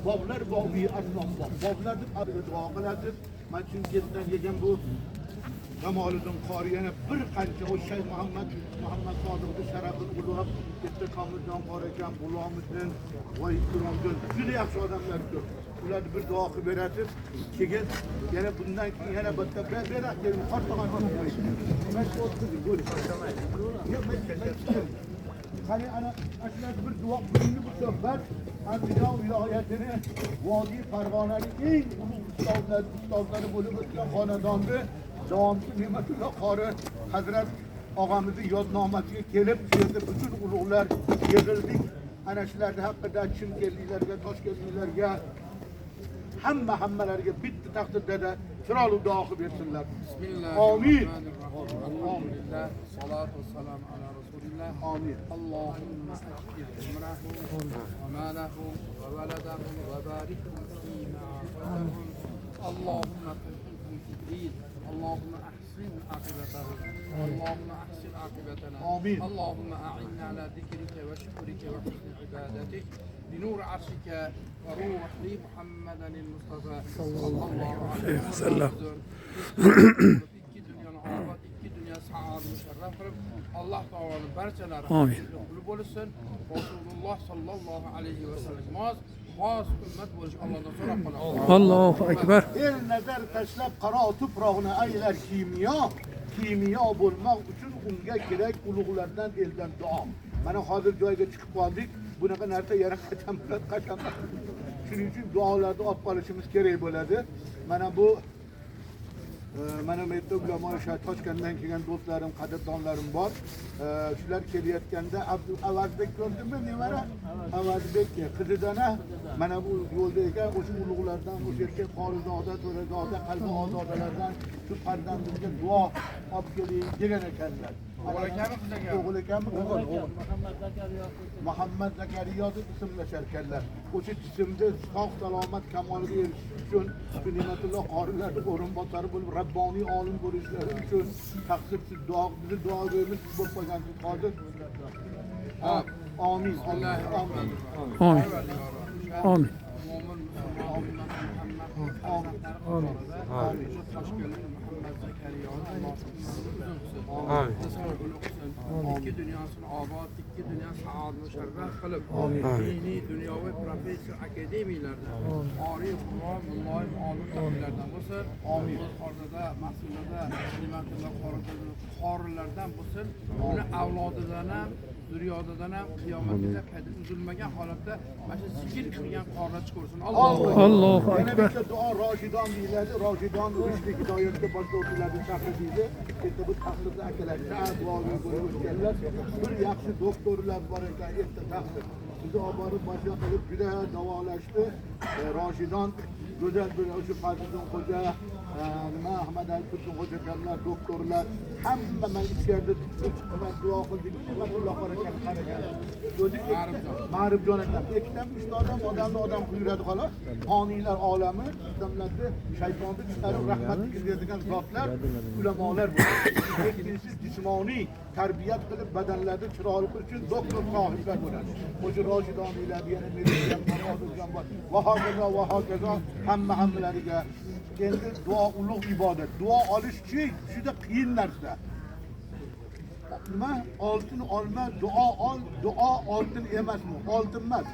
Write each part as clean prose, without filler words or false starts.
boblar bobiy aslan boblar deb duo qiladi. Men Chimkentdan kelgan bu Jamoliddin qori yana bir qancha o Shayx Muhammad Sodiqning sharafini ulug'lab bitta Komiljon qori ekan, Bulomiddin va Ikromjon juda yaxshi odamlar ko'p. Ularni bir duo qilib berasiz. Keyin yana bundan keyin yana bitta berasiz. Qortog'an qo'ying. Men o'tdim, bo'ling. Qani ana ashlar bir duo bugungi bu suhbat Andijon viloyatini Vodiy Farg'onaning eng ulug' ustozlari bo'lib o'tgan xonadonni davomchi Ne'matullo qori Hazrat og'amizning yodnomasiga kelib, shu yerda butun ulug'lar yig'ildik. Ana shularning haqida Chimkentliklarga, Toshkentliklarga hammalariga bitta taqdirda chiroyli duo qilib bersinlar. Amin. Alhamdulillah, salatu vassalamu ala rasulillah. Amin. Allohumma ajil umrahu wa malahu wa waladahu wa barik fima atahum. Allahumma qihhum fi din. Allahumma ahsin aqibatahu. Allahumma ahsin aqibatana. Amin. Allahumma a'inna ala dhikrika wa shukrika wa husni ibadatik. بنور عرشك وروح محمد المصطفى صلى الله عليه وسلم. ikki dunyoni obod, ikki dunyo saodat musharraf qilib, Alloh taoloning barchalari qulluq bo'lsin. Rasululloh sallallohu alayhi vasallam xos ummat bo'lish Allohdan so'rab qolamiz. Allohu akbar. El nazar tashlab qaro tuproqni aylar kimyo bo'lmoq uchun unga kerak ulug'lardan eldan duo. Mana hozir joyga chiqib qoldik. Bunaqa narsa yana qachon bo'ladi? Shuning uchun duolarni olib qolishimiz kerak bo'ladi. Mana bu mana bu yerda ulamo Toshkentdan kelgan do'stlarim, qadrdonlarim bor. Shular kelayotganda Avazbek ko'rdimmi, nevara? Avazbek qizidan mana bu yo'lda ekan, o'sha ulug'lardan, o'sha yerga qorizoda, to'razoda, qalbi ozodalardan shu farzandimga duo olib keling degan ekanlar. O'g'il ekanmi? Muhammad Zakariyo deb ismlashar ekanlar. O'sha ismda sog' salomat kamoliga erishish uchun Ne'matullo qorilarning o'rinbosari bo'lib, rabboniy olim bo'lishlari uchun taqsirsiz duo, bizni duolarimiz bo'lib qolgansiz hozir. Amin. Amin. İki dünyasını obod, ikki dunyo saodat musharraf qilib, diniy, dunyoviy professor akademiyalarda, orif, muloyim olim topillardan bo'lsin, Qorda, Mahsulada, Ne'matullo qorilardan bo'lsin, uni avlodidan ham, zurriyotidan ham qiyomatgacha qayta uzilmagan holatda mana shu zikr qilgan qorilar chiqarsin. Allohu akbar. Yana duo Roshidon deyiladi. Roshidon Rushdik hidoyatga boshlovchilarning shahri deydi. Endi bu taqdirda akalar duoga bo'lib o'tganlar. Bir yaxshi doktorlar bor ekan, erta taqdir. Bizni olib borib boshqa qilib juda davolashdi. Roshidon go'zal bir o'sha Fazliddin xo'ja, Ahmad Al-Qutbxo'ja kamlar, doktorlar hamma men ichkarida chiqib duo qildik. Alloh barakat qaragan. Ma'rifjon akam, ikkidan uchta odamni quyuradi xolos. Qoniylar olami, odamlarni shaytonni chiqarib rahmatga kiradigan zotlar, ulamolar bo'ladi. Ikkinchisi jismoniy tarbiyat qilib badanlarni chiroyli qilish uchun doktor sohiblar bo'ladi. O'sha Roshidoniylar, yana Mirziyoyev, Murodjon bor. Va hokazo hammalariga endi duo ulug' ibodat. Duo olish-chi juda qiyin narsa. Nima? Oltin olma, duo ol. Duo oltin emasmi? Oltin emas.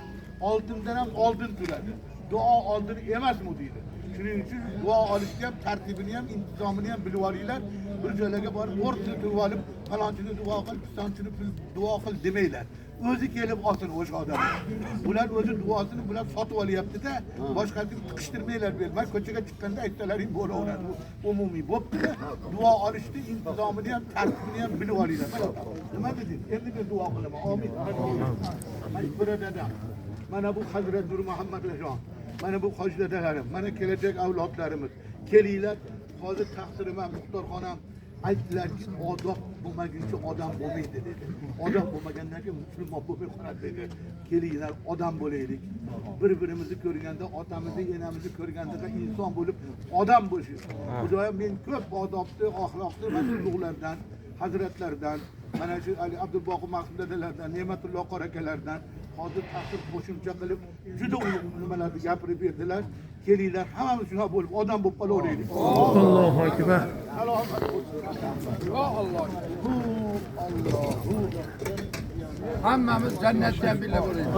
Oltindan ham oldin turadi. Duo oltin emasmi deydi. Shuning uchun duo olishga ham tartibini ham, intizomini ham bilib olinglar. Bir joylarga borib, o'rta turib olib, falonchini duo qil, pistonchini duo qil demanglar. O'zi kelib olsin o'sha odamlar. Bular o'zi duosini bular sotib olyapti-da, boshqasini tiqishtirmanglar bermay, ko'chaga chiqqanda aytalaring bo'laveradi. Umumiy bo'pti. Duo olishni intizomini ham, tartibini ham bilib olinglar. Nima dedingiz? Endi men duo qilaman. Amin. Mana birodar. Mana bu Hazrat Nur Muhammad Rajon. Mana bu hoji dadalarim, mana kelajak avlodlarimiz. Kelinglar, hozir taqsirim ham, muxtorxonam aytdilarki, odob bo'lmaguncha odam bo'lmaydi dedi. Odam bo'lmagandan keyin musulmon bo'lmay qoladi dedi. Kelinglar, odam bo'laylik. Bir-birimizni ko'rganda, otamizni, enamizni ko'rganda inson bo'lib, odam bo'lishimiz. Xudoyim, men ko'p odobni, axloqni mas'ullardan, hazratlardan, mana shu Ali Abdulboqi Mahmud dadalardan, Ne'matullo qori akalardan hozir taqdir qo'shimcha qilib juda ulug' nimalarni gapirib berdilar. Kelinglar, hammamiz shunaqa bo'lib odam bo'lib qolaveraylik. Allohu akbar. Salomat bo'lsin. Ya Allah. Hammamiz jannatdan birga bo'laylik.